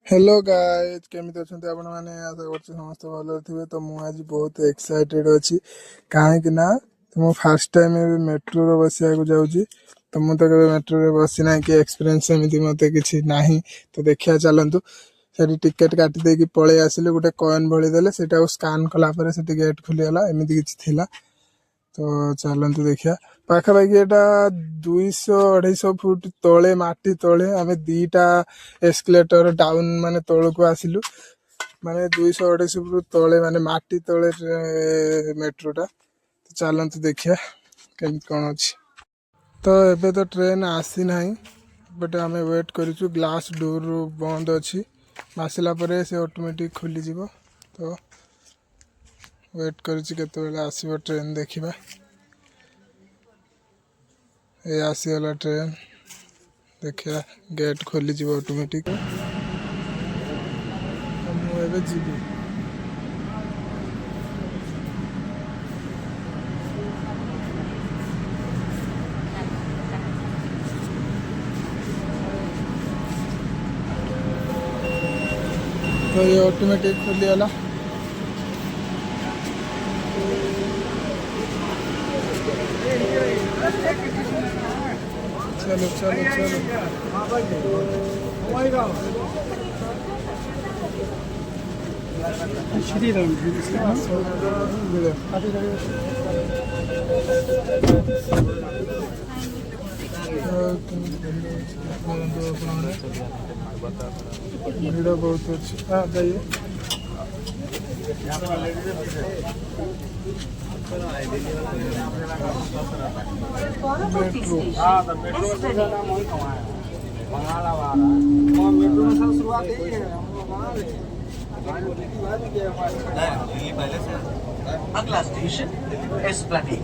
Hello guys केमिति अछंती आपण माने आशा करछि समस्त भलो थिबे। तो मु आज बहुत एक्साइटेड अछि काहे ना तो मु फर्स्ट टाइम मेट्रो रे बसिया को जाउछि। तो मु तो केबे मेट्रो रे बसि ना कि एक्सपीरियंस एमिति मते किछि नाही। तो देखिया चलंतु सेठी टिकट काटी दे कि पळे आसिले गोटे कॉइन भଳି देले सेटा स्कैन कला परे सेठी गेट खुली गला एमिति किछि थिला। तो चलतु देखिया पाखापाखि एटा 200-250 फुट तले माटी तले आमे दीटा एस्केलेटर डाउन माने तल को आसिलु माने 200-250 फुट तले माने माटी तले मेट्रोटा। तो चलतु देखिया केम कोन अछि। तो एबे तो ट्रेन आसी नाही बट आमे वेट करिछु। ग्लास डोर बंद अछि आसिला परे से ऑटोमेटिक खुली जिवो। तो वेट करिछि केते बेला आसीबो ट्रेन देखिबा। ए आसीगला ट्रेन देखिया गेट खोली जिवो ऑटोमेटिक। मु एबे जिबी तो ये ऑटोमेटिक खुली गला। चलो चलो चलो भिड़ बहुत अच्छी। हाँ जाइए अगला स्टेशन एस्प्लैनेड।